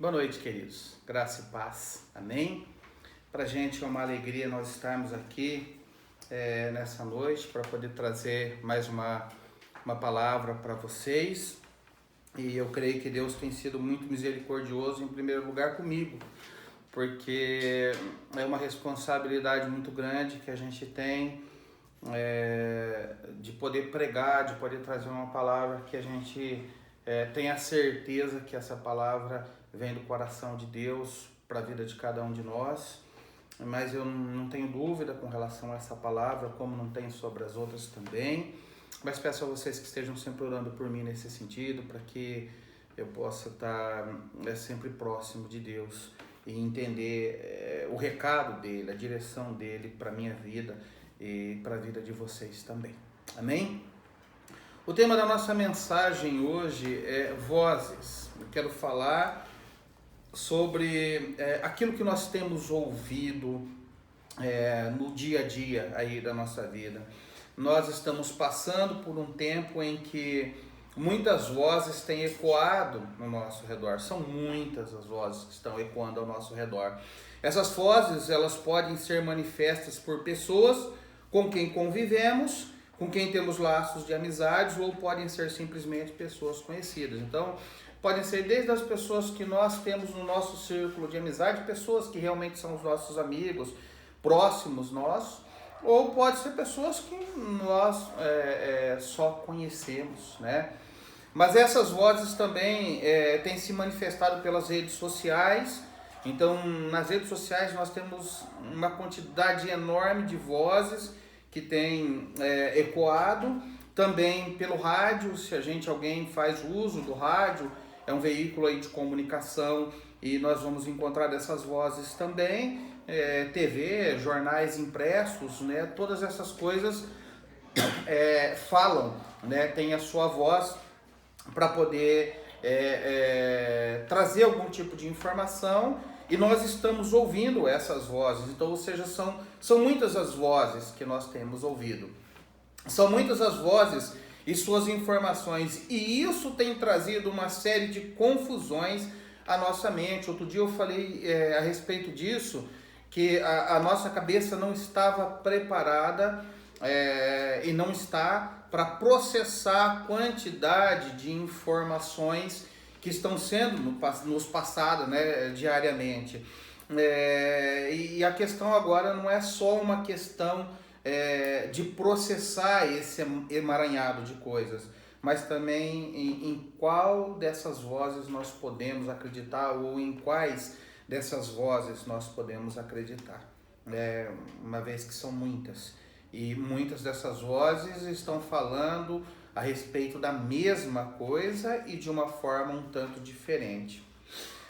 Boa noite, queridos. Graça e paz. Amém? Para a gente é uma alegria nós estarmos aqui nessa noite para poder trazer mais uma palavra para vocês. E eu creio que Deus tem sido muito misericordioso, em primeiro lugar, comigo, porque é uma responsabilidade muito grande que a gente tem de poder pregar, de poder trazer uma palavra que a gente tenha certeza que essa palavra vem do coração de Deus para a vida de cada um de nós. Mas eu não tenho dúvida com relação a essa palavra, como não tenho sobre as outras também. Mas peço a vocês que estejam sempre orando por mim nesse sentido, para que eu possa estar sempre próximo de Deus e entender o recado dele, a direção dele para a minha vida e para a vida de vocês também. Amém? O tema da nossa mensagem hoje é vozes. Eu quero falar sobre aquilo que nós temos ouvido no dia a dia aí da nossa vida. Nós estamos passando por um tempo em que muitas vozes têm ecoado no nosso redor. São muitas as vozes que estão ecoando ao nosso redor. Essas vozes, elas podem ser manifestas por pessoas com quem convivemos, com quem temos laços de amizades, ou podem ser simplesmente pessoas conhecidas. Então, podem ser desde as pessoas que nós temos no nosso círculo de amizade, pessoas que realmente são os nossos amigos, próximos nós, ou pode ser pessoas que nós só conhecemos, né? Mas essas vozes também têm se manifestado pelas redes sociais. Então, nas redes sociais nós temos uma quantidade enorme de vozes que tem ecoado, também pelo rádio. Se alguém faz uso do rádio, é um veículo aí de comunicação e nós vamos encontrar dessas vozes também, TV, jornais impressos, né? Todas essas coisas falam, né? Tem a sua voz para poder trazer algum tipo de informação e nós estamos ouvindo essas vozes. Então, ou seja, são muitas as vozes que nós temos ouvido. São muitas as vozes e suas informações, e isso tem trazido uma série de confusões à nossa mente. Outro dia eu falei a respeito disso, que a nossa cabeça não estava preparada e não está para processar a quantidade de informações que estão sendo nos passadas, né, diariamente. E a questão agora não é só uma questão de processar esse emaranhado de coisas, mas também em qual dessas vozes nós podemos acreditar, ou em quais dessas vozes nós podemos acreditar, uma vez que são muitas, e muitas dessas vozes estão falando a respeito da mesma coisa e de uma forma um tanto diferente.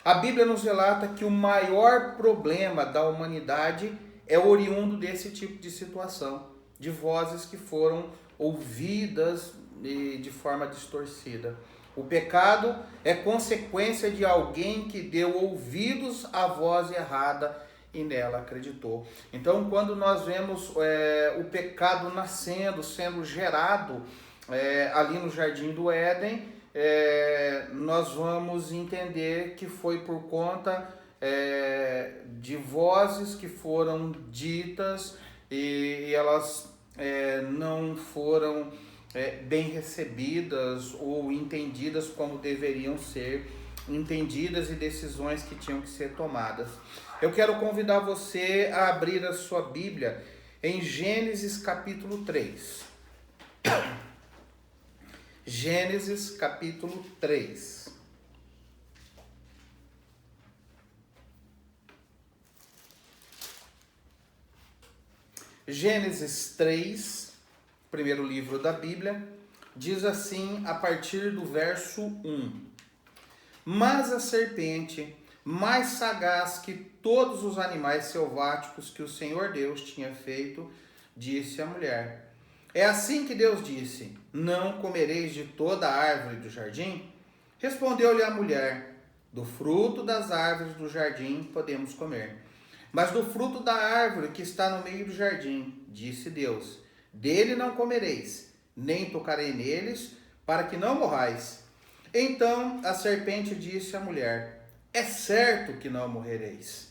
A Bíblia nos relata que o maior problema da humanidade é oriundo desse tipo de situação, de vozes que foram ouvidas de forma distorcida. O pecado é consequência de alguém que deu ouvidos à voz errada e nela acreditou. Então, quando nós vemos o pecado nascendo, sendo gerado ali no Jardim do Éden, nós vamos entender que foi por conta de vozes que foram ditas e elas não foram bem recebidas ou entendidas como deveriam ser entendidas, e decisões que tinham que ser tomadas. Eu quero convidar você a abrir a sua Bíblia em Gênesis capítulo 3. Gênesis capítulo 3. Gênesis 3, primeiro livro da Bíblia, diz assim a partir do verso 1. Mas a serpente, mais sagaz que todos os animais selváticos que o Senhor Deus tinha feito, disse à mulher: é assim que Deus disse: não comereis de toda a árvore do jardim? Respondeu-lhe a mulher: do fruto das árvores do jardim podemos comer. Mas do fruto da árvore que está no meio do jardim, disse Deus: dele não comereis, nem tocarei neles, para que não morrais. Então a serpente disse à mulher: é certo que não morrereis,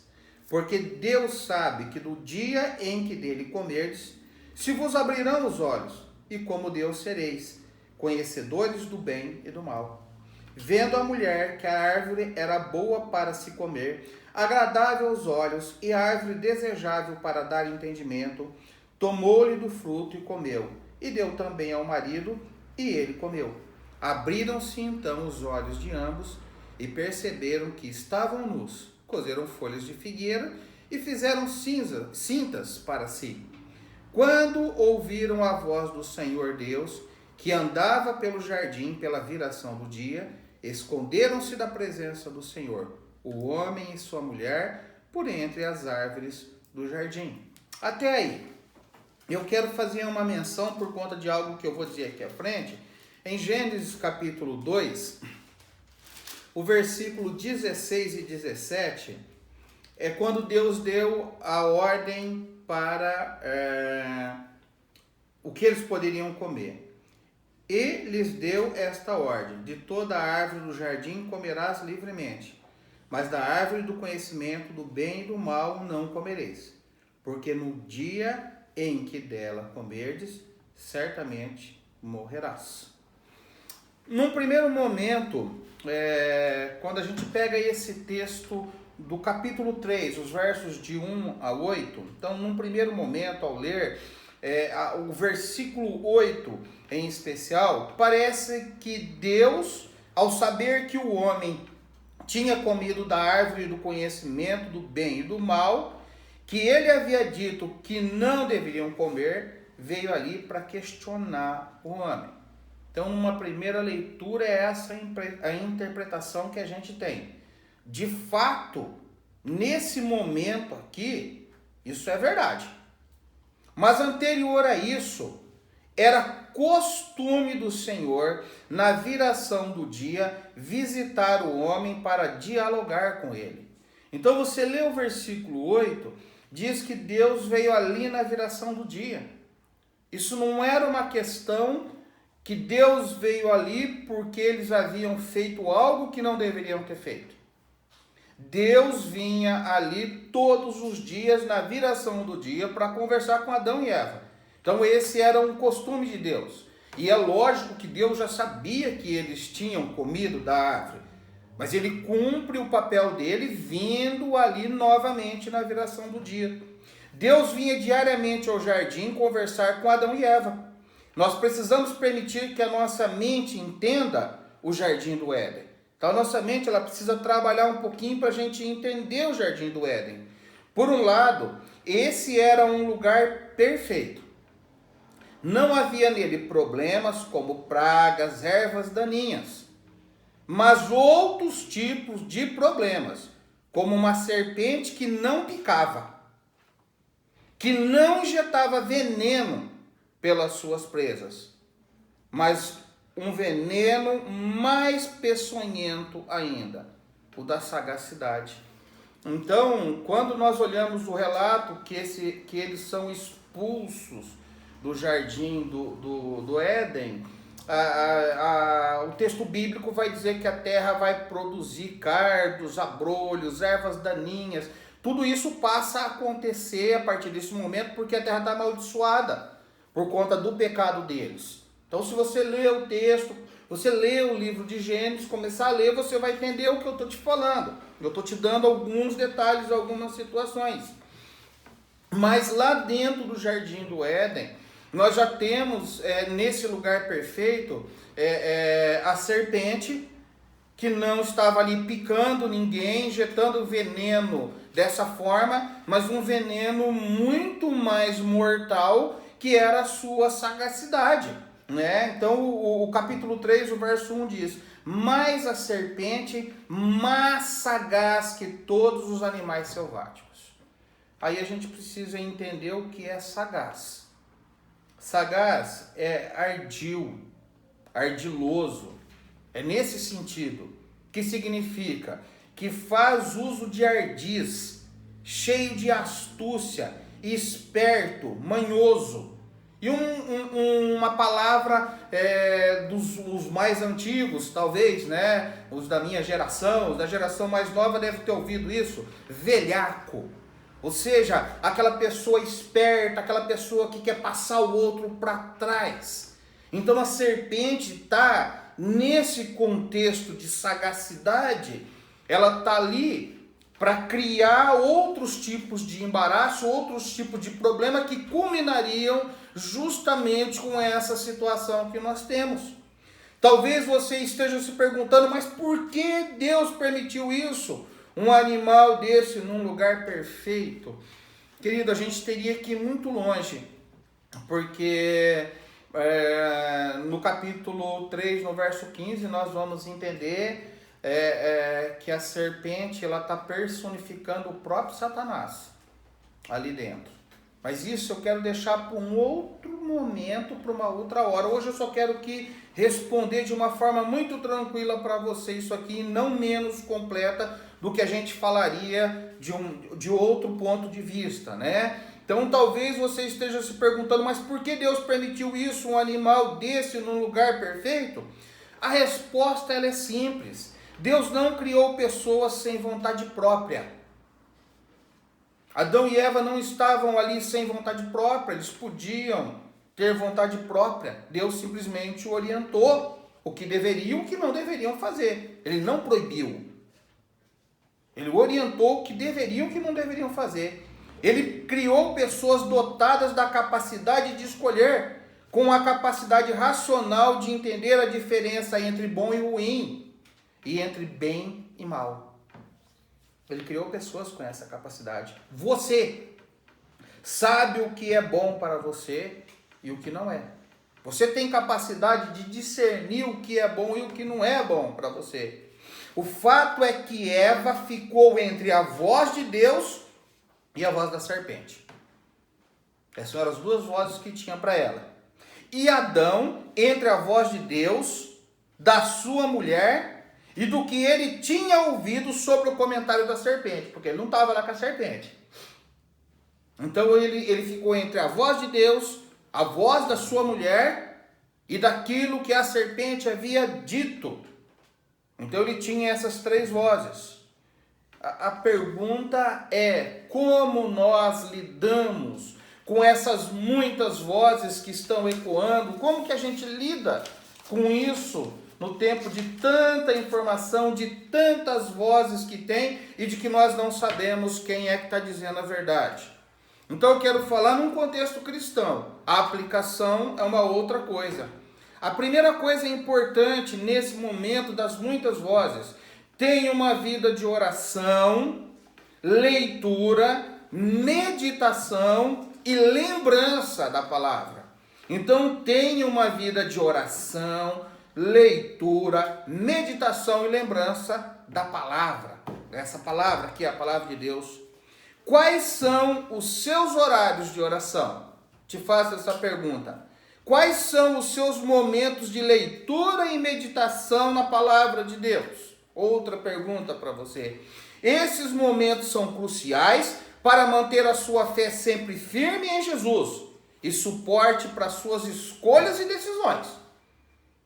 porque Deus sabe que no dia em que dele comerdes, se vos abrirão os olhos, e como Deus sereis, conhecedores do bem e do mal. Vendo a mulher que a árvore era boa para se comer, agradável aos olhos, e a árvore desejável para dar entendimento, tomou-lhe do fruto e comeu, e deu também ao marido, e ele comeu. Abriram-se então os olhos de ambos, e perceberam que estavam nus. Cozeram folhas de figueira, e fizeram cintas para si. Quando ouviram a voz do Senhor Deus, que andava pelo jardim pela viração do dia, esconderam-se da presença do Senhor, o homem e sua mulher, por entre as árvores do jardim. Até aí, eu quero fazer uma menção por conta de algo que eu vou dizer aqui à frente. Em Gênesis capítulo 2, o versículo 16 e 17, é quando Deus deu a ordem para o que eles poderiam comer. E lhes deu esta ordem: de toda a árvore do jardim comerás livremente, mas da árvore do conhecimento do bem e do mal não comereis, porque no dia em que dela comerdes, certamente morrerás. Num primeiro momento, quando a gente pega esse texto do capítulo 3, os versos de 1 a 8, então num primeiro momento, ao ler o versículo 8 em especial, parece que Deus, ao saber que o homem tinha comido da árvore do conhecimento do bem e do mal, que ele havia dito que não deveriam comer, veio ali para questionar o homem. Então, numa primeira leitura, é essa a interpretação que a gente tem. De fato, nesse momento aqui, isso é verdade. Mas anterior a isso, era costume do Senhor, na viração do dia, visitar o homem para dialogar com ele. Então você lê o versículo 8, diz que Deus veio ali na viração do dia. Isso não era uma questão que Deus veio ali porque eles haviam feito algo que não deveriam ter feito. Deus vinha ali todos os dias, na viração do dia, para conversar com Adão e Eva. Então esse era um costume de Deus. E é lógico que Deus já sabia que eles tinham comido da árvore. Mas ele cumpre o papel dele vindo ali novamente na viração do dia. Deus vinha diariamente ao jardim conversar com Adão e Eva. Nós precisamos permitir que a nossa mente entenda o jardim do Éden. Então a nossa mente ela precisa trabalhar um pouquinho para a gente entender o jardim do Éden. Por um lado, esse era um lugar perfeito. Não havia nele problemas como pragas, ervas daninhas, mas outros tipos de problemas, como uma serpente que não picava, que não injetava veneno pelas suas presas, mas um veneno mais peçonhento ainda, o da sagacidade. Então, quando nós olhamos o relato que eles são expulsos do jardim do Éden, o texto bíblico vai dizer que a terra vai produzir cardos, abrolhos, ervas daninhas. Tudo isso passa a acontecer a partir desse momento porque a terra está amaldiçoada por conta do pecado deles. Então, se você lê o texto, você lê o livro de Gênesis, começar a ler, você vai entender o que eu estou te falando. Eu estou te dando alguns detalhes, algumas situações. Mas lá dentro do jardim do Éden, nós já temos, nesse lugar perfeito, a serpente que não estava ali picando ninguém, injetando veneno dessa forma, mas um veneno muito mais mortal, que era a sua sagacidade. Né? Então o capítulo 3, o verso 1 diz: mas a serpente, mais sagaz que todos os animais selváticos. Aí a gente precisa entender o que é sagaz. Sagaz é ardil, ardiloso, é nesse sentido, que significa que faz uso de ardis, cheio de astúcia, esperto, manhoso. E uma palavra dos mais antigos, talvez, né? Os da minha geração, os da geração mais nova devem ter ouvido isso. Velhaco. Ou seja, aquela pessoa esperta, aquela pessoa que quer passar o outro para trás. Então a serpente está nesse contexto de sagacidade, ela está ali para criar outros tipos de embaraço, outros tipos de problema que culminariam justamente com essa situação que nós temos. Talvez você esteja se perguntando, mas por que Deus permitiu isso? Um animal desse num lugar perfeito? Querido, a gente teria que ir muito longe, porque no capítulo 3, no verso 15, nós vamos entender que a serpente está personificando o próprio Satanás ali dentro. Mas isso eu quero deixar para um outro momento, para uma outra hora. Hoje eu só quero responder de uma forma muito tranquila para você isso aqui, não menos completa do que a gente falaria de outro ponto de vista, né? Então talvez você esteja se perguntando, mas por que Deus permitiu isso, um animal desse num lugar perfeito? A resposta ela é simples. Deus não criou pessoas sem vontade própria. Adão e Eva não estavam ali sem vontade própria, eles podiam ter vontade própria. Deus simplesmente orientou o que deveriam e o que não deveriam fazer. Ele não proibiu. Ele orientou o que deveriam e o que não deveriam fazer. Ele criou pessoas dotadas da capacidade de escolher, com a capacidade racional de entender a diferença entre bom e ruim, e entre bem e mal. Ele criou pessoas com essa capacidade. Você sabe o que é bom para você e o que não é. Você tem capacidade de discernir o que é bom e o que não é bom para você. O fato é que Eva ficou entre a voz de Deus e a voz da serpente. Essas eram as duas vozes que tinha para ela. E Adão, entre a voz de Deus, da sua mulher e do que ele tinha ouvido sobre o comentário da serpente, porque ele não estava lá com a serpente. Então ele ficou entre a voz de Deus, a voz da sua mulher e daquilo que a serpente havia dito. Então ele tinha essas três vozes. A pergunta é: como nós lidamos com essas muitas vozes que estão ecoando? Como que a gente lida com isso no tempo de tanta informação, de tantas vozes que tem e de que nós não sabemos quem é que está dizendo a verdade? Então eu quero falar num contexto cristão. A aplicação é uma outra coisa. A primeira coisa importante nesse momento das muitas vozes: tenha uma vida de oração, leitura, meditação e lembrança da palavra. Então tenha uma vida de oração, leitura, meditação e lembrança da palavra. Essa palavra aqui é a palavra de Deus. Quais são os seus horários de oração? Te faço essa pergunta. Quais são os seus momentos de leitura e meditação na palavra de Deus? Outra pergunta para você. Esses momentos são cruciais para manter a sua fé sempre firme em Jesus e suporte para suas escolhas e decisões.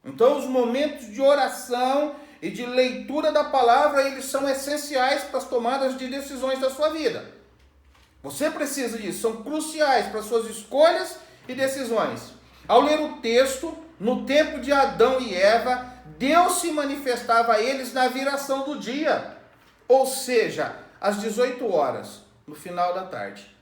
Então, os momentos de oração e de leitura da palavra, eles são essenciais para as tomadas de decisões da sua vida. Você precisa disso, são cruciais para as suas escolhas e decisões. Ao ler o texto, no tempo de Adão e Eva, Deus se manifestava a eles na viração do dia, ou seja, às 18 horas, no final da tarde.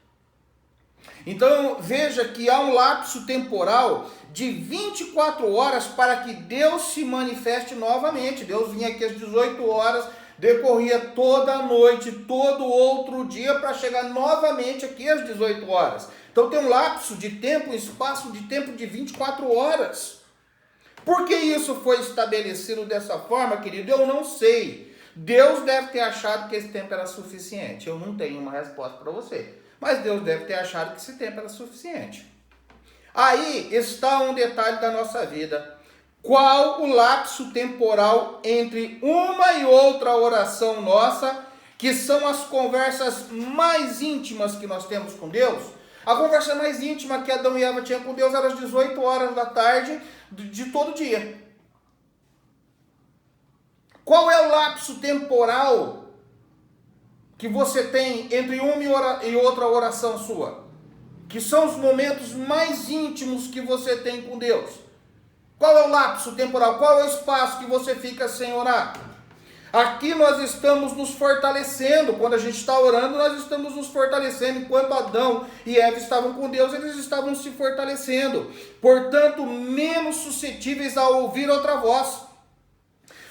Então veja que há um lapso temporal de 24 horas para que Deus se manifeste novamente. Deus vinha aqui às 18 horas, decorria toda a noite, todo outro dia para chegar novamente aqui às 18 horas. Então tem um lapso de tempo, um espaço de tempo de 24 horas. Por que isso foi estabelecido dessa forma, querido? Eu não sei. Deus deve ter achado que esse tempo era suficiente. Eu não tenho uma resposta para você. Mas Deus deve ter achado que esse tempo era suficiente. Aí está um detalhe da nossa vida. Qual o lapso temporal entre uma e outra oração nossa, que são as conversas mais íntimas que nós temos com Deus? A conversa mais íntima que Adão e Eva tinham com Deus era às 18 horas da tarde de todo dia. Qual é o lapso temporal que você tem entre uma e outra oração sua? Que são os momentos mais íntimos que você tem com Deus. Qual é o lapso temporal? Qual é o espaço que você fica sem orar? Aqui nós estamos nos fortalecendo. Quando a gente está orando, nós estamos nos fortalecendo. Enquanto Adão e Eva estavam com Deus, eles estavam se fortalecendo. Portanto, menos suscetíveis a ouvir outra voz.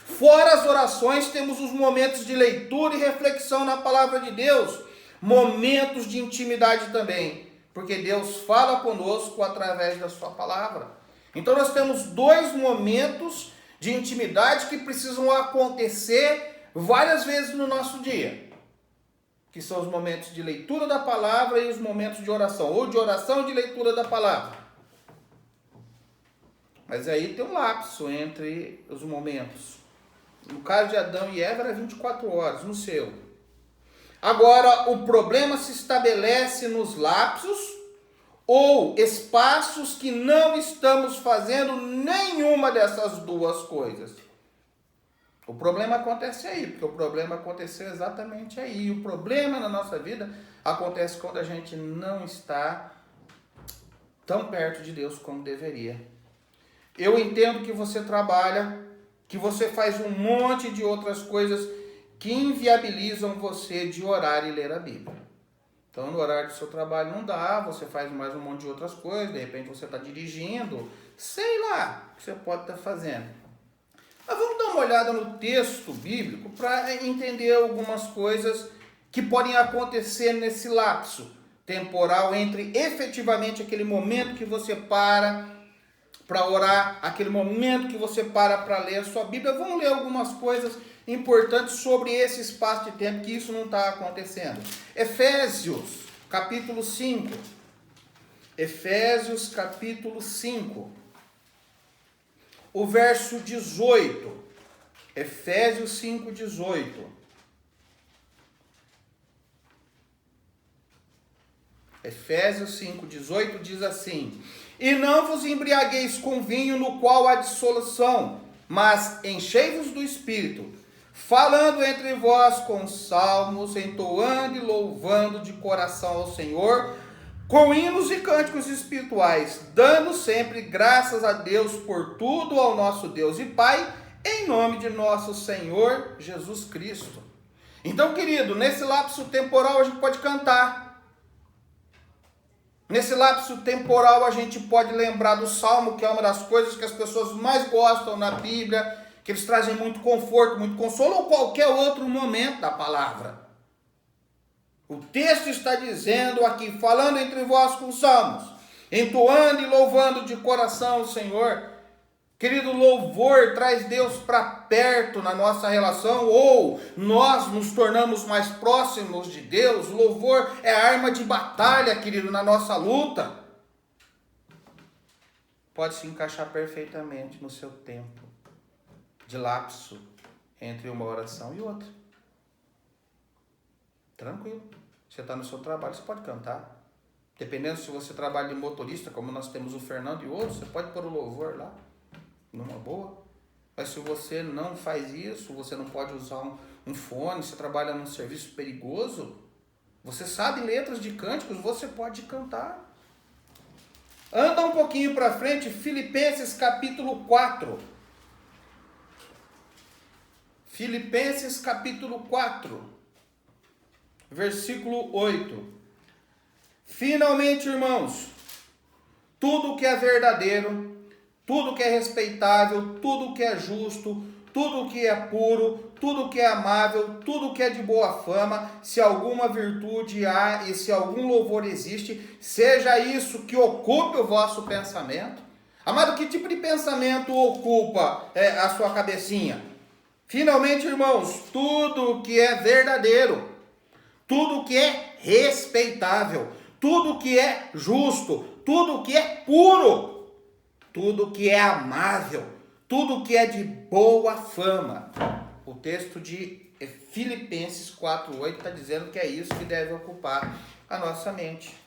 Fora as orações, temos os momentos de leitura e reflexão na palavra de Deus. Momentos de intimidade também. Porque Deus fala conosco através da sua palavra. Então nós temos dois momentos de intimidade que precisam acontecer várias vezes no nosso dia. Que são os momentos de leitura da palavra e os momentos de oração. Ou de oração e de leitura da palavra. Mas aí tem um lapso entre os momentos. No caso de Adão e Eva era 24 horas, no seu. Agora, o problema se estabelece nos lapsos ou espaços que não estamos fazendo nenhuma dessas duas coisas. O problema acontece aí, porque o problema aconteceu exatamente aí. E o problema na nossa vida acontece quando a gente não está tão perto de Deus como deveria. Eu entendo que você trabalha, que você faz um monte de outras coisas que inviabilizam você de orar e ler a Bíblia. Então, no horário do seu trabalho não dá, você faz mais um monte de outras coisas, de repente você está dirigindo, sei lá o que você pode estar fazendo. Mas vamos dar uma olhada no texto bíblico para entender algumas coisas que podem acontecer nesse lapso temporal entre efetivamente aquele momento que você para orar, aquele momento que você para ler a sua Bíblia. Vamos ler algumas coisas importantes sobre esse espaço de tempo que isso não está acontecendo. Efésios, capítulo 5. Efésios, capítulo 5. O verso 18. Efésios 5, 18. Efésios 5, 18 diz assim: E não vos embriagueis com vinho no qual há dissolução, mas enchei-vos do Espírito, falando entre vós com salmos, entoando e louvando de coração ao Senhor, com hinos e cânticos espirituais, dando sempre graças a Deus por tudo ao nosso Deus e Pai, em nome de nosso Senhor Jesus Cristo. Então, querido, nesse lapso temporal a gente pode cantar. Nesse lapso temporal a gente pode lembrar do Salmo, que é uma das coisas que as pessoas mais gostam na Bíblia, que eles trazem muito conforto, muito consolo, ou qualquer outro momento da palavra. O texto está dizendo aqui, falando entre vós com salmos, entoando e louvando de coração o Senhor. Querido, louvor traz Deus para perto na nossa relação, ou nós nos tornamos mais próximos de Deus. O louvor é a arma de batalha, querido, na nossa luta. Pode se encaixar perfeitamente no seu tempo de lapso entre uma oração e outra. Tranquilo. Você está no seu trabalho, você pode cantar. Dependendo se você trabalha de motorista, como nós temos o Fernando e outros, você pode pôr o louvor lá. Numa boa. Mas se você não faz isso, você não pode usar um fone, você trabalha num serviço perigoso, você sabe letras de cânticos, você pode cantar. Anda um pouquinho para frente, Filipenses capítulo 4. Filipenses capítulo 4, versículo 8. Finalmente, irmãos, tudo que é verdadeiro, tudo que é respeitável, tudo que é justo, tudo que é puro, tudo que é amável, tudo que é de boa fama, se alguma virtude há e se algum louvor existe, seja isso que ocupe o vosso pensamento. Amado, que tipo de pensamento ocupa a sua cabecinha? Finalmente, irmãos, tudo que é verdadeiro, tudo que é respeitável, tudo que é justo, tudo que é puro, tudo que é amável, tudo que é de boa fama. O texto de Filipenses 4:8 está dizendo que é isso que deve ocupar a nossa mente.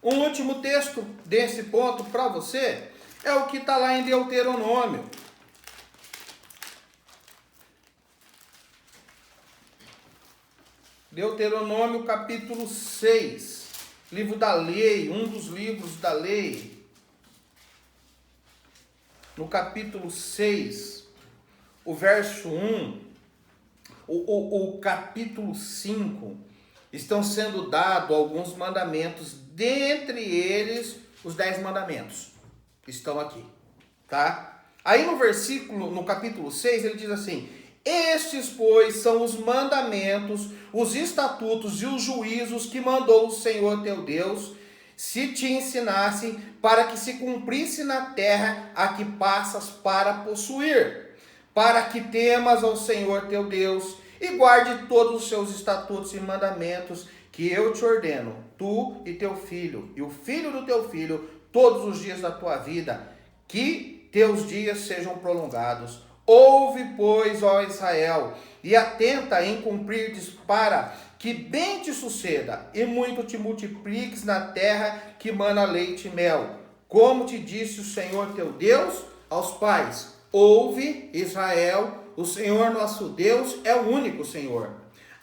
Um último texto desse ponto para você é o que está lá em Deuteronômio. Deuteronômio capítulo 6, livro da lei, um dos livros da lei. No capítulo 6, o verso 1, o capítulo 5, estão sendo dados alguns mandamentos, dentre eles os 10 mandamentos. Estão aqui, tá? Aí no capítulo 6, ele diz assim: estes, pois, são os mandamentos, os estatutos e os juízos que mandou o Senhor teu Deus, se te ensinassem, para que se cumprisse na terra a que passas para possuir, para que temas ao Senhor teu Deus e guarde todos os seus estatutos e mandamentos que eu te ordeno, tu e teu filho, e o filho do teu filho, todos os dias da tua vida, que teus dias sejam prolongados. Ouve, pois, ó Israel, e atenta em cumprirdes, para que bem te suceda, e muito te multipliques na terra que mana leite e mel, como te disse o Senhor teu Deus aos pais. Ouve, Israel, o Senhor nosso Deus é o único Senhor.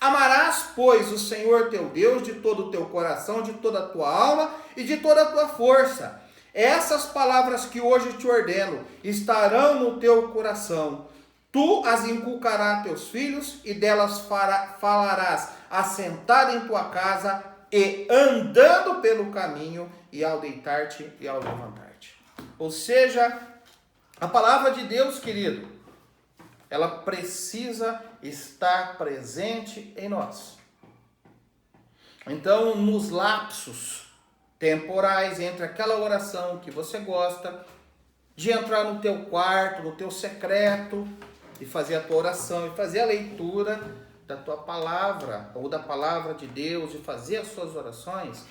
Amarás, pois, o Senhor teu Deus de todo o teu coração, de toda a tua alma e de toda a tua força. Essas palavras que hoje te ordeno estarão no teu coração. Tu as inculcarás a teus filhos e delas falarás assentado em tua casa e andando pelo caminho e ao deitar-te e ao levantar-te. Ou seja, a palavra de Deus, querido, ela precisa estar presente em nós. Então, nos lapsos temporais entre aquela oração que você gosta, de entrar no teu quarto, no teu secreto, e fazer a tua oração, e fazer a leitura da tua palavra, ou da palavra de Deus, e fazer as suas orações,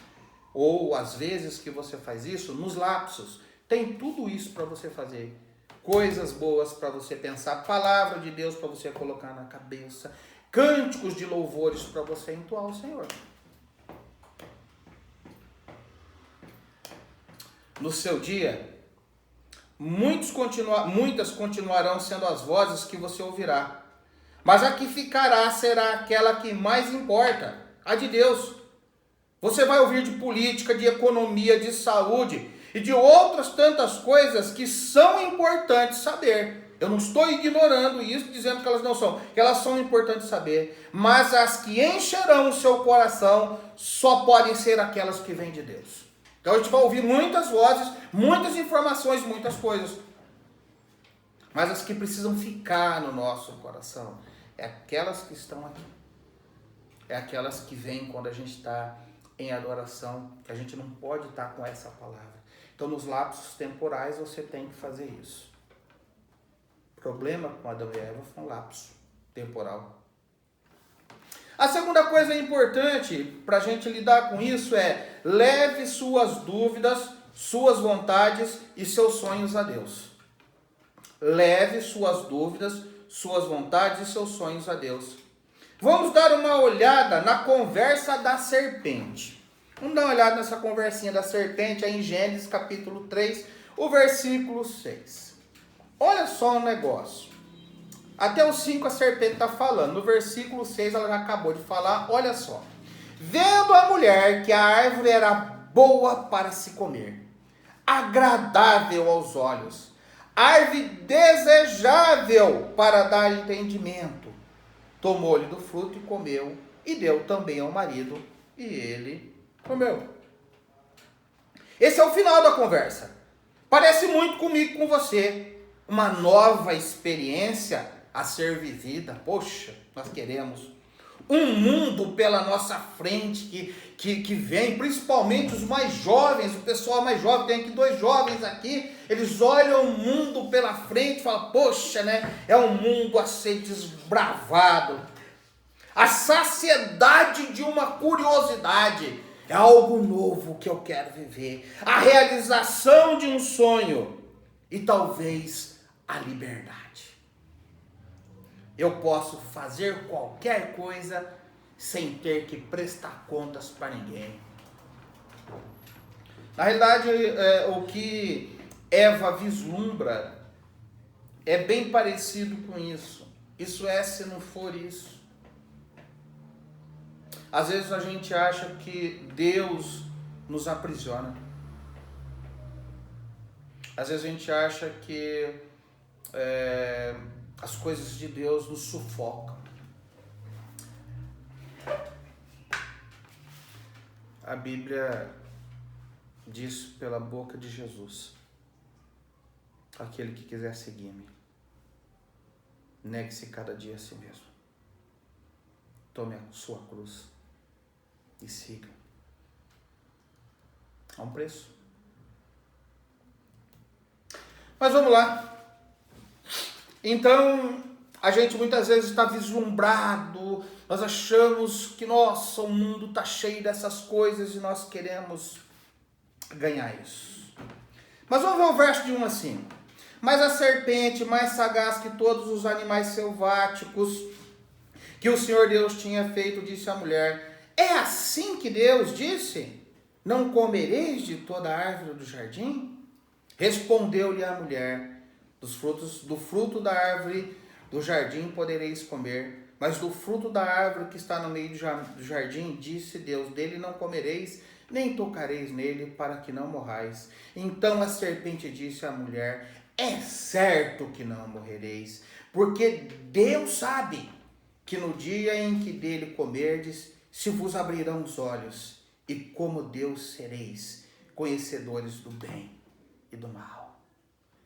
ou às vezes que você faz isso, nos lapsos, tem tudo isso para você fazer. Coisas boas para você pensar, palavra de Deus para você colocar na cabeça, cânticos de louvores para você entoar ao Senhor. No seu dia, muitas continuarão sendo as vozes que você ouvirá, mas a que ficará será aquela que mais importa, a de Deus. Você vai ouvir de política, de economia, de saúde e de outras tantas coisas que são importantes saber. Eu não estou ignorando isso, dizendo que elas não são, que elas são importantes saber, mas as que encherão o seu coração só podem ser aquelas que vêm de Deus. Então a gente vai ouvir muitas vozes, muitas informações, muitas coisas, mas as que precisam ficar no nosso coração é aquelas que estão aqui, é aquelas que vêm quando a gente está em adoração, que a gente não pode estar com essa palavra. Então nos lapsos temporais você tem que fazer isso. O problema com Adão e Eva foi um lapso temporal. A segunda coisa importante para a gente lidar com isso é: leve suas dúvidas, suas vontades e seus sonhos a Deus. Leve suas dúvidas, suas vontades e seus sonhos a Deus. Vamos dar uma olhada na conversa da serpente. Vamos dar uma olhada nessa conversinha da serpente aí em Gênesis capítulo 3, o versículo 6. Olha só um negócio. Até o 5 a serpente está falando. No versículo 6 ela já acabou de falar. Olha só. Vendo a mulher que a árvore era boa para se comer, agradável aos olhos, árvore desejável para dar entendimento, tomou-lhe do fruto e comeu, e deu também ao marido, e ele comeu. Esse é o final da conversa. Parece muito comigo, com você. Uma nova experiência a ser vivida. Poxa, nós queremos um mundo pela nossa frente que vem, principalmente os mais jovens, o pessoal mais jovem, tem aqui 2 jovens aqui, eles olham o mundo pela frente e falam: poxa, né? É um mundo a ser desbravado. A saciedade de uma curiosidade. É algo novo que eu quero viver. A realização de um sonho. E talvez a liberdade. Eu posso fazer qualquer coisa sem ter que prestar contas para ninguém. Na realidade, o que Eva vislumbra é bem parecido com isso. Isso é se não for isso. Às vezes a gente acha que Deus nos aprisiona. Às vezes a gente acha que as coisas de Deus nos sufocam. A Bíblia diz pela boca de Jesus: aquele que quiser seguir-me, negue-se cada dia a si mesmo. Tome a sua cruz e siga. Há um preço. Mas vamos lá. Então, a gente muitas vezes está vislumbrado, nós achamos que, nossa, o mundo está cheio dessas coisas e nós queremos ganhar isso. Mas vamos ver o verso de 1 a 5. Mas a serpente, mais sagaz que todos os animais selváticos que o Senhor Deus tinha feito, disse à mulher: é assim que Deus disse? Não comereis de toda a árvore do jardim? Respondeu-lhe a mulher: do fruto da árvore do jardim podereis comer, mas do fruto da árvore que está no meio do jardim, disse Deus, dele não comereis, nem tocareis nele, para que não morrais. Então a serpente disse à mulher: é certo que não morrereis, porque Deus sabe que no dia em que dele comerdes, se vos abrirão os olhos, e como Deus sereis conhecedores do bem e do mal.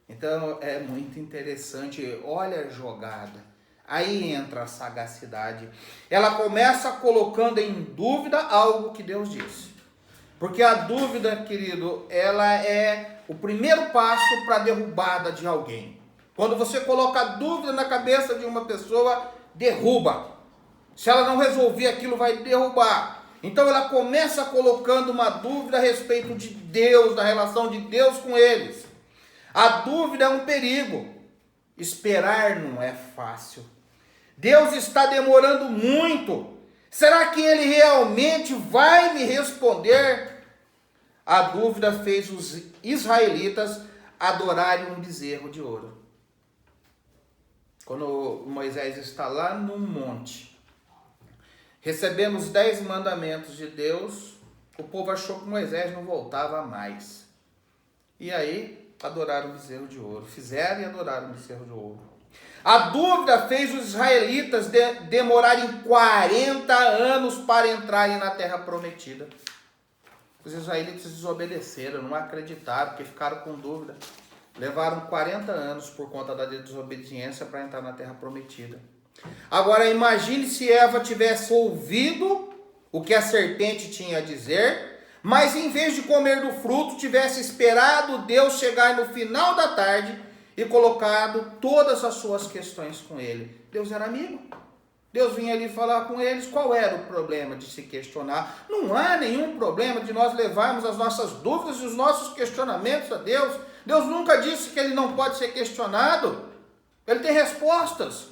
Então é muito interessante, olha a jogada. Aí entra a sagacidade. Ela começa colocando em dúvida algo que Deus disse. Porque a dúvida, querido, ela é o primeiro passo para a derrubada de alguém. Quando você coloca dúvida na cabeça de uma pessoa, derruba. Se ela não resolver aquilo, vai derrubar. Então ela começa colocando uma dúvida a respeito de Deus, da relação de Deus com eles. A dúvida é um perigo. Esperar não é fácil. Deus está demorando muito. Será que Ele realmente vai me responder? A dúvida fez os israelitas adorarem um bezerro de ouro. Quando Moisés está lá no monte, recebendo os 10 mandamentos de Deus, o povo achou que Moisés não voltava mais. E aí, adoraram o bezerro de ouro. Fizeram e adoraram o bezerro de ouro. A dúvida fez os israelitas demorarem 40 anos para entrarem na terra prometida. Os israelitas desobedeceram, não acreditaram, porque ficaram com dúvida. Levaram 40 anos por conta da desobediência para entrar na terra prometida. Agora imagine se Eva tivesse ouvido o que a serpente tinha a dizer, mas em vez de comer do fruto, tivesse esperado Deus chegar no final da tarde e colocado todas as suas questões com ele. Deus era amigo. Deus vinha ali falar com eles. Qual era o problema de se questionar? Não há nenhum problema de nós levarmos as nossas dúvidas e os nossos questionamentos a Deus. Deus nunca disse que ele não pode ser questionado. Ele tem respostas.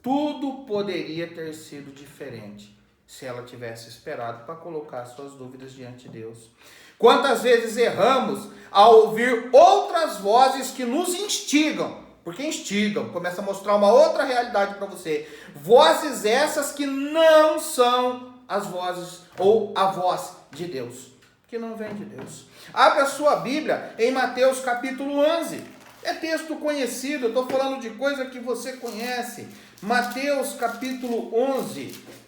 Tudo poderia ter sido diferente se ela tivesse esperado para colocar suas dúvidas diante de Deus. Quantas vezes erramos ao ouvir outras vozes que nos instigam? Porque instigam, começa a mostrar uma outra realidade para você. Vozes essas que não são as vozes ou a voz de Deus, que não vem de Deus. Abra a sua Bíblia em Mateus capítulo 11. É texto conhecido, eu estou falando de coisa que você conhece. Mateus capítulo 11.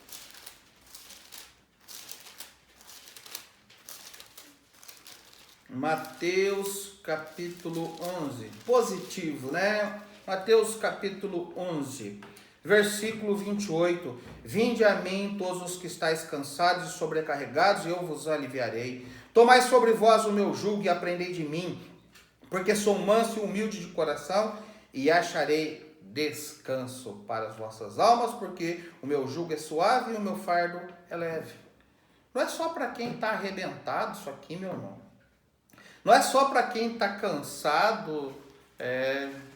Mateus capítulo 11. Positivo, né? Mateus capítulo 11, versículo 28. Vinde a mim todos os que estáis cansados e sobrecarregados, e eu vos aliviarei. Tomai sobre vós o meu jugo e aprendei de mim, porque sou manso e humilde de coração, e acharei descanso para as vossas almas, porque o meu jugo é suave e o meu fardo é leve. Não é só para quem está arrebentado isso aqui, meu irmão. Não é só para quem está cansado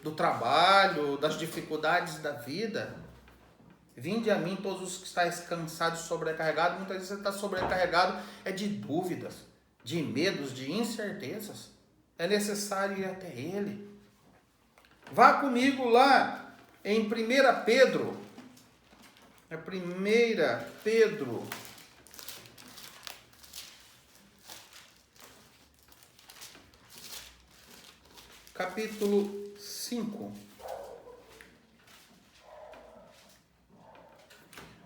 do trabalho, das dificuldades da vida. Vinde a mim todos os que estáis cansados e sobrecarregados. Muitas vezes você está sobrecarregado de dúvidas. de medos, de incertezas, é necessário ir até Ele. Vá comigo lá em 1 Pedro. É 1 Pedro. Capítulo 5.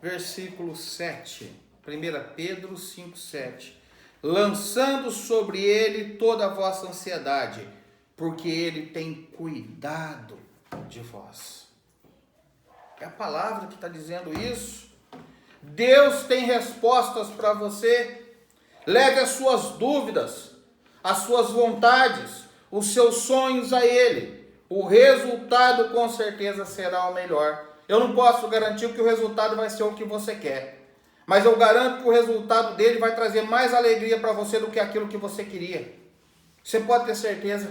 Versículo 7. 1 Pedro 5, 7. Lançando sobre ele toda a vossa ansiedade, porque ele tem cuidado de vós. É a palavra que está dizendo isso. Deus tem respostas para você. Leve as suas dúvidas, as suas vontades, os seus sonhos a Ele. O resultado com certeza será o melhor. Eu não posso garantir que o resultado vai ser o que você quer. Mas eu garanto que o resultado dele vai trazer mais alegria para você do que aquilo que você queria. Você pode ter certeza.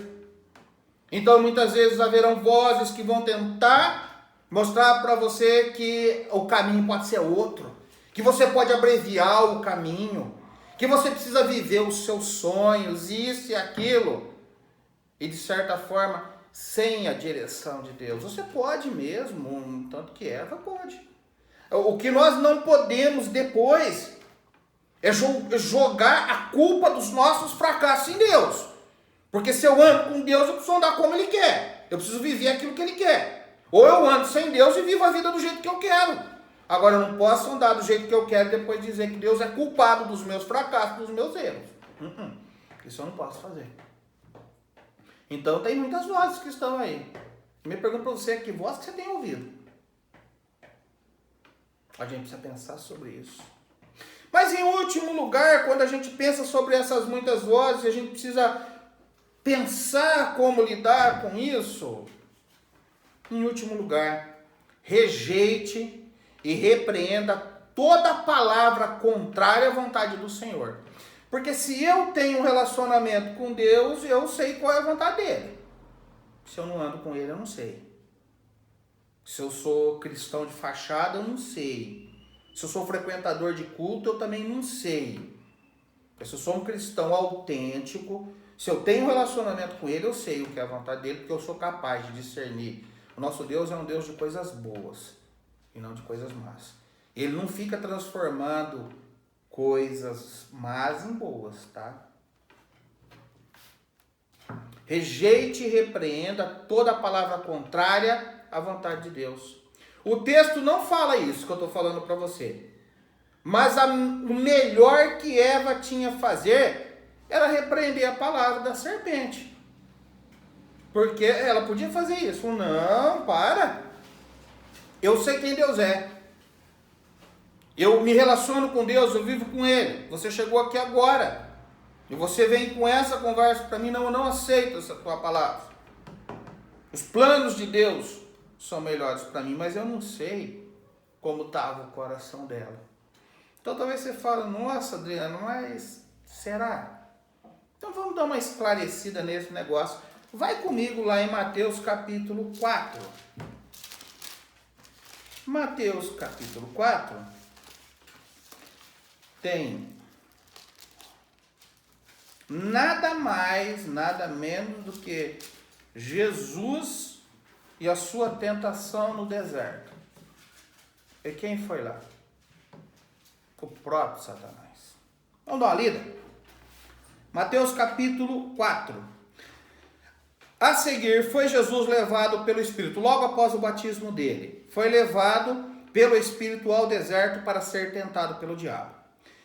Então muitas vezes haverão vozes que vão tentar mostrar para você que o caminho pode ser outro. Que você pode abreviar o caminho. Que você precisa viver os seus sonhos, isso e aquilo. E de certa forma, sem a direção de Deus. Você pode mesmo, tanto que Eva pode. O que nós não podemos depois é jogar a culpa dos nossos fracassos em Deus. Porque se eu ando com Deus, eu preciso andar como Ele quer. Eu preciso viver aquilo que Ele quer. Ou eu ando sem Deus e vivo a vida do jeito que eu quero. Agora, eu não posso andar do jeito que eu quero e depois dizer que Deus é culpado dos meus fracassos, dos meus erros. Isso eu não posso fazer. Então, tem muitas vozes que estão aí. Me pergunto para você, que voz que você tem ouvido? A gente precisa pensar sobre isso. Mas em último lugar, quando a gente pensa sobre essas muitas vozes, a gente precisa pensar como lidar com isso. Em último lugar, rejeite e repreenda toda palavra contrária à vontade do Senhor. Porque se eu tenho um relacionamento com Deus, eu sei qual é a vontade dele. Se eu não ando com ele, eu não sei. Se eu sou cristão de fachada, eu não sei. Se eu sou frequentador de culto, eu também não sei. Se eu sou um cristão autêntico, se eu tenho um relacionamento com ele, eu sei o que é a vontade dele, porque eu sou capaz de discernir. O nosso Deus é um Deus de coisas boas e não de coisas más. Ele não fica transformando coisas más em boas, tá? Rejeite e repreenda toda palavra contrária à vontade de Deus. O texto não fala isso que eu estou falando para você. Mas o melhor que Eva tinha a fazer era repreender a palavra da serpente. Porque ela podia fazer isso. Não, para. Eu sei quem Deus é. Eu me relaciono com Deus, eu vivo com Ele. Você chegou aqui agora. E você vem com essa conversa para mim, não, eu não aceito essa tua palavra. Os planos de Deus são melhores para mim, mas eu não sei como estava o coração dela. Então talvez você fale, nossa, Adriano, mas será? Então vamos dar uma esclarecida nesse negócio. Vai comigo lá em Mateus capítulo 4. Mateus capítulo 4 tem nada mais, nada menos do que Jesus e a sua tentação no deserto. E quem foi lá? O próprio Satanás. Vamos dar uma lida? Mateus capítulo 4. A seguir, foi Jesus levado pelo Espírito, logo após o batismo dele. Foi levado pelo Espírito ao deserto para ser tentado pelo diabo.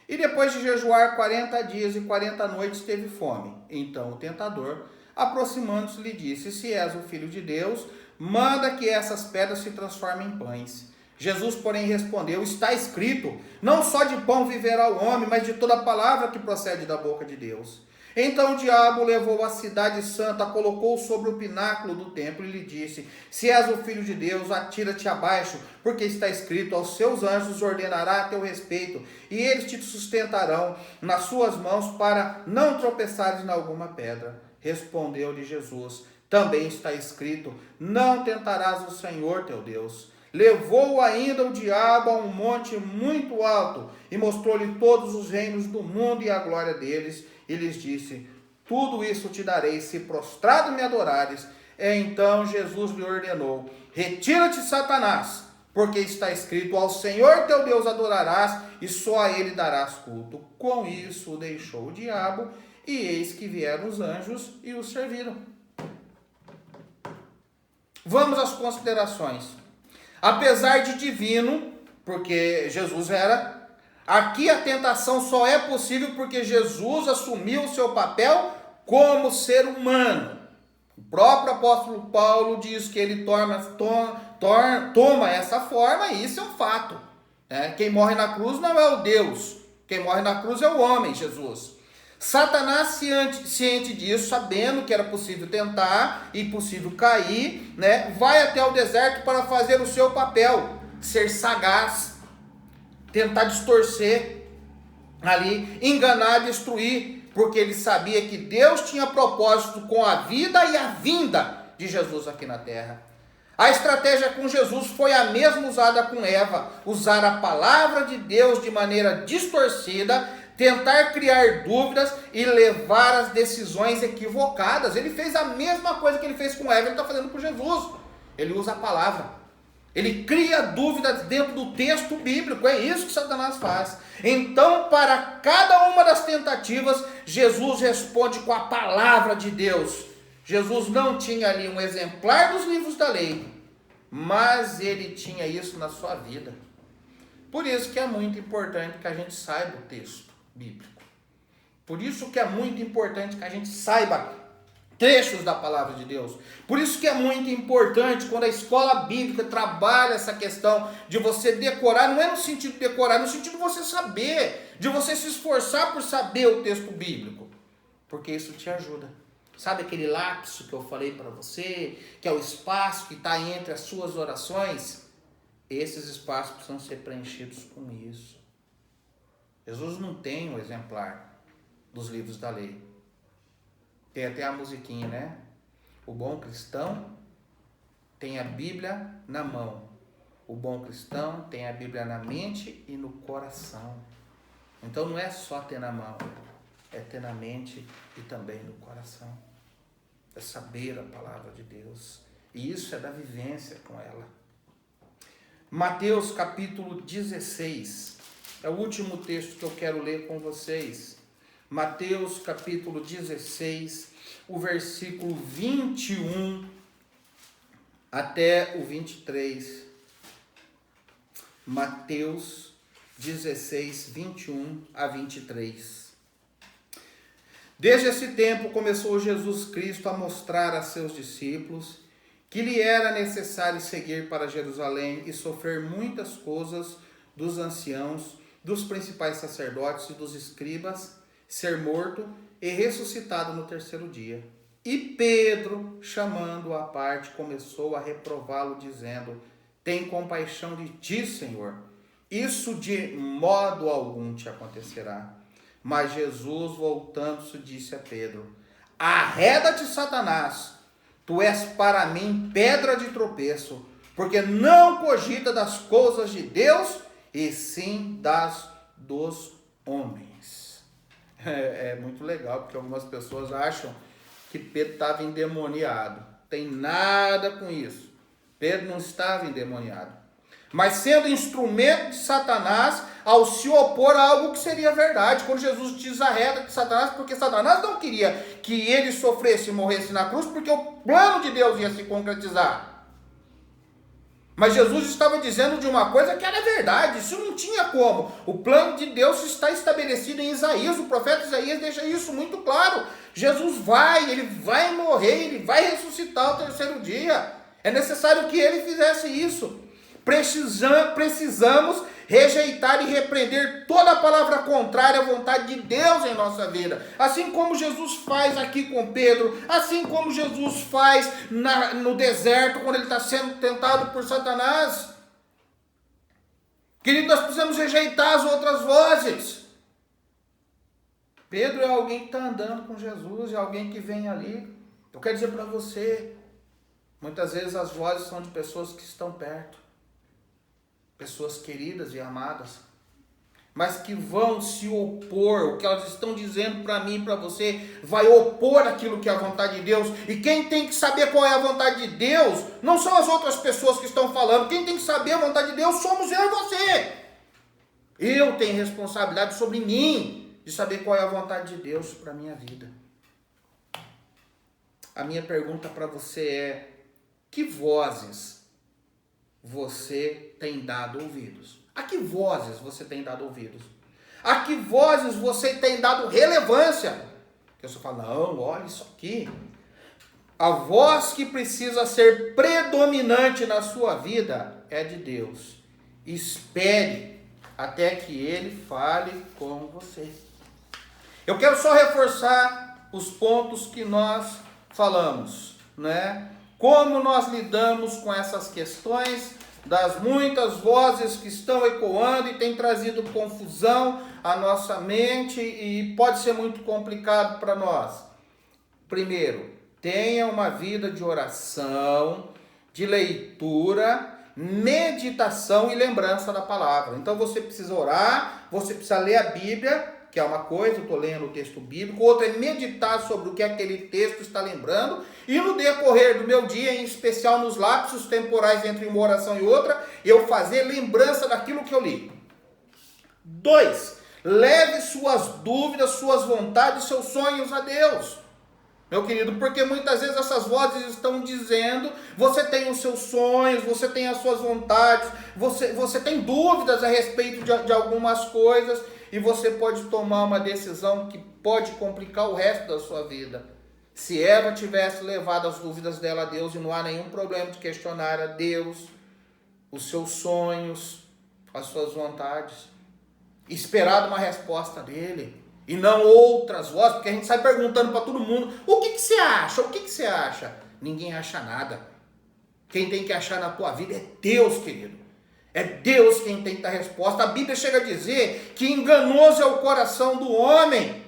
E depois de jejuar 40 dias e 40 noites, teve fome. Então o tentador, aproximando-se, lhe disse, se és o Filho de Deus, manda que essas pedras se transformem em pães. Jesus, porém, respondeu, está escrito, não só de pão viverá o homem, mas de toda palavra que procede da boca de Deus. Então o diabo levou a cidade santa, a colocou sobre o pináculo do templo e lhe disse, se és o Filho de Deus, atira-te abaixo, porque está escrito, aos seus anjos ordenará a teu respeito, e eles te sustentarão nas suas mãos para não tropeçares em alguma pedra. Respondeu-lhe Jesus, também está escrito, não tentarás o Senhor teu Deus. levou ainda o diabo a um monte muito alto e mostrou-lhe todos os reinos do mundo e a glória deles, e lhes disse: tudo isso te darei, se prostrado me adorares. Então Jesus lhe ordenou: retira-te, Satanás, porque está escrito: ao Senhor teu Deus adorarás, e só a ele darás culto. Com isso o deixou o diabo, e eis que vieram os anjos e o serviram. Vamos às considerações. Apesar de divino, porque Jesus era, aqui a tentação só é possível porque Jesus assumiu o seu papel como ser humano. O próprio apóstolo Paulo diz que ele toma essa forma, e isso é um fato. Quem morre na cruz não é o Deus, quem morre na cruz é o homem, Jesus. Satanás, ciente disso, sabendo que era possível tentar e possível cair, vai até o deserto para fazer o seu papel, ser sagaz, tentar distorcer ali, enganar, destruir, porque ele sabia que Deus tinha propósito com a vida e a vinda de Jesus aqui na terra. A estratégia com Jesus foi a mesma usada com Eva, usar a palavra de Deus de maneira distorcida, tentar criar dúvidas e levar as decisões equivocadas. Ele fez a mesma coisa que ele fez com Eva, ele está fazendo com Jesus. Ele usa a palavra. Ele cria dúvidas dentro do texto bíblico. É isso que Satanás faz. Então, para cada uma das tentativas, Jesus responde com a palavra de Deus. Jesus não tinha ali um exemplar dos livros da lei, mas ele tinha isso na sua vida. Por isso que é muito importante que a gente saiba o texto bíblico. Por isso que é muito importante que a gente saiba trechos da palavra de Deus. Por isso que é muito importante quando a escola bíblica trabalha essa questão de você decorar, não é no sentido de decorar, é no sentido de você saber, de você se esforçar por saber o texto bíblico, porque isso te ajuda. Sabe aquele lapso que eu falei para você, que é o espaço que está entre as suas orações? Esses espaços precisam ser preenchidos com isso. Jesus não tem um exemplar dos livros da lei. Tem até a musiquinha, né? O bom cristão tem a Bíblia na mão. O bom cristão tem a Bíblia na mente e no coração. Então não é só ter na mão, é ter na mente e também no coração. É saber a palavra de Deus. E isso é da vivência com ela. Mateus capítulo 16. É o último texto que eu quero ler com vocês. Mateus capítulo 16, o versículo 21 até o 23. Mateus 16, 21 a 23. Desde esse tempo começou Jesus Cristo a mostrar a seus discípulos que lhe era necessário seguir para Jerusalém e sofrer muitas coisas dos anciãos, dos principais sacerdotes e dos escribas, ser morto e ressuscitado no terceiro dia. E Pedro, chamando-o à parte, começou a reprová-lo, dizendo: tem compaixão de ti, Senhor, isso de modo algum te acontecerá. Mas Jesus, voltando-se, disse a Pedro: arreda-te, Satanás, tu és para mim pedra de tropeço, porque não cogita das coisas de Deus, e sim dos homens. É muito legal, porque algumas pessoas acham que Pedro estava endemoniado. Tem nada com isso. Pedro não estava endemoniado. Mas sendo instrumento de Satanás ao se opor a algo que seria verdade. Quando Jesus diz arreda de Satanás, porque Satanás não queria que ele sofresse e morresse na cruz, porque o plano de Deus ia se concretizar. Mas Jesus estava dizendo de uma coisa que era verdade, isso não tinha como. O plano de Deus está estabelecido em Isaías, o profeta Isaías deixa isso muito claro. Jesus ele vai morrer, ele vai ressuscitar ao terceiro dia. É necessário que ele fizesse isso. Precisamos rejeitar e repreender toda a palavra contrária à vontade de Deus em nossa vida. Assim como Jesus faz aqui com Pedro, assim como Jesus faz no deserto, quando ele está sendo tentado por Satanás. Querido, nós precisamos rejeitar as outras vozes. Pedro é alguém que está andando com Jesus, é alguém que vem ali. Eu quero dizer para você, muitas vezes as vozes são de pessoas que estão perto. pessoas queridas e amadas, mas que vão se opor, o que elas estão dizendo para mim e para você, vai opor aquilo que é a vontade de Deus. E quem tem que saber qual é a vontade de Deus, não são as outras pessoas que estão falando, quem tem que saber a vontade de Deus somos eu e você. Eu tenho responsabilidade sobre mim, de saber qual é a vontade de Deus para a minha vida. A minha pergunta para você é, que vozes você tem dado ouvidos? A que vozes você tem dado ouvidos? A que vozes você tem dado relevância? Que você fala, não, olha isso aqui. A voz que precisa ser predominante na sua vida é de Deus. Espere até que Ele fale com você. Eu quero só reforçar os pontos que nós falamos, né? Como nós lidamos com essas questões das muitas vozes que estão ecoando e têm trazido confusão à nossa mente e pode ser muito complicado para nós. Primeiro, tenha uma vida de oração, de leitura, meditação e lembrança da palavra. Então você precisa orar, você precisa ler a Bíblia, que é uma coisa, eu estou lendo o texto bíblico, outra é meditar sobre o que aquele texto está lembrando, e no decorrer do meu dia, em especial nos lapsos temporais entre uma oração e outra, eu fazer lembrança daquilo que eu li. 2. Leve suas dúvidas, suas vontades, seus sonhos a Deus. Meu querido, porque muitas vezes essas vozes estão dizendo, você tem os seus sonhos, você tem as suas vontades, você tem dúvidas a respeito de algumas coisas, e você pode tomar uma decisão que pode complicar o resto da sua vida. Se Eva tivesse levado as dúvidas dela a Deus, e não há nenhum problema de questionar a Deus, os seus sonhos, as suas vontades, esperado uma resposta dele, e não outras vozes, porque a gente sai perguntando para todo mundo, o que você acha? O que você acha? Ninguém acha nada. Quem tem que achar na tua vida é Deus, querido. É Deus quem tem que dar resposta. A Bíblia chega a dizer que enganoso é o coração do homem.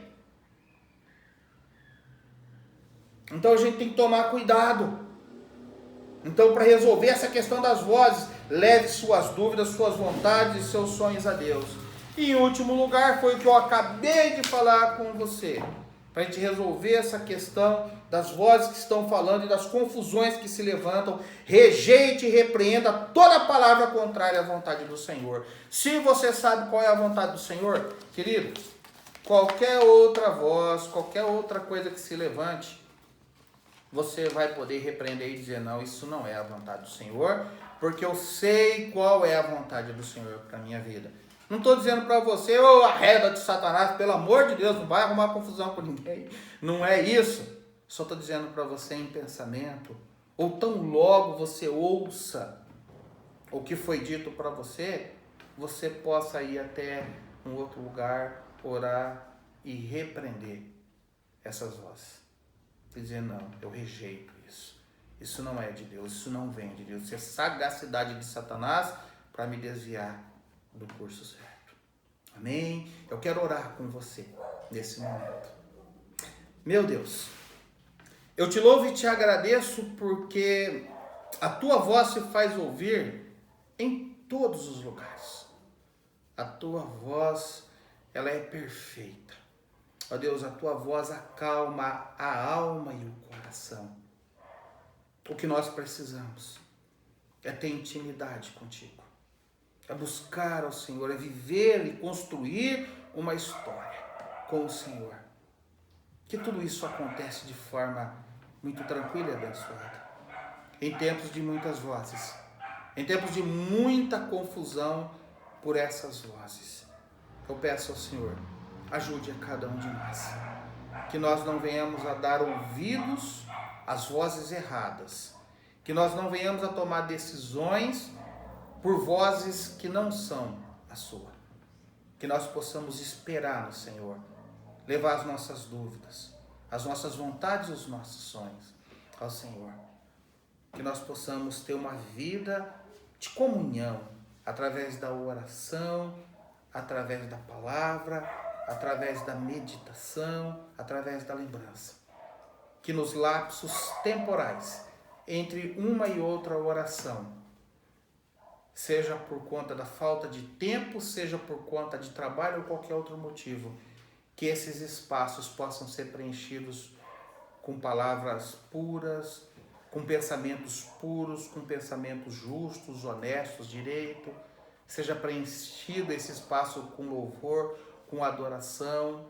Então a gente tem que tomar cuidado. Então, para resolver essa questão das vozes, leve suas dúvidas, suas vontades e seus sonhos a Deus. E em último lugar, foi o que eu acabei de falar com você. Para a gente resolver essa questão das vozes que estão falando e das confusões que se levantam, rejeite e repreenda toda palavra contrária à vontade do Senhor. Se você sabe qual é a vontade do Senhor, querido, qualquer outra voz, qualquer outra coisa que se levante, você vai poder repreender e dizer, não, isso não é a vontade do Senhor, porque eu sei qual é a vontade do Senhor para a minha vida. Não estou dizendo para você, arreda de Satanás, pelo amor de Deus, não vai arrumar confusão com ninguém. Não é isso. Só estou dizendo para você em pensamento, ou tão logo você ouça o que foi dito para você, você possa ir até um outro lugar, orar e repreender essas vozes. E dizer, não, eu rejeito isso. Isso não é de Deus, isso não vem de Deus. Isso é sagacidade de Satanás para me desviar do curso certo. Amém? Eu quero orar com você nesse momento. Meu Deus, eu te louvo e te agradeço porque a tua voz se faz ouvir em todos os lugares. A tua voz, ela é perfeita. Ó Deus, a tua voz acalma a alma e o coração. O que nós precisamos é ter intimidade contigo. É buscar ao Senhor, é viver e construir uma história com o Senhor. Que tudo isso acontece de forma muito tranquila e abençoada. Em tempos de muitas vozes, em tempos de muita confusão por essas vozes. Eu peço ao Senhor, ajude a cada um de nós. Que nós não venhamos a dar ouvidos às vozes erradas. Que nós não venhamos a tomar decisões por vozes que não são a sua. Que nós possamos esperar no Senhor, levar as nossas dúvidas, as nossas vontades e os nossos sonhos ao Senhor. Que nós possamos ter uma vida de comunhão, através da oração, através da palavra, através da meditação, através da lembrança. Que nos lapsos temporais, entre uma e outra oração, seja por conta da falta de tempo, seja por conta de trabalho ou qualquer outro motivo, que esses espaços possam ser preenchidos com palavras puras, com pensamentos puros, com pensamentos justos, honestos, direito. Seja preenchido esse espaço com louvor, com adoração,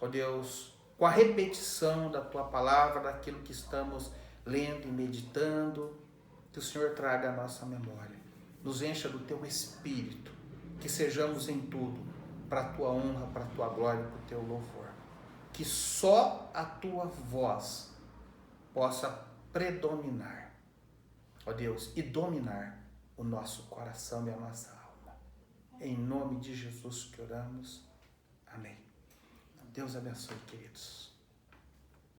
ó Deus, com a repetição da Tua palavra, daquilo que estamos lendo e meditando, que o Senhor traga a nossa memória. Nos encha do Teu Espírito, que sejamos em tudo para a Tua honra, para a Tua glória, para o Teu louvor. Que só a Tua voz possa predominar, ó Deus, e dominar o nosso coração e a nossa alma. Em nome de Jesus que oramos. Amém. Deus abençoe, queridos.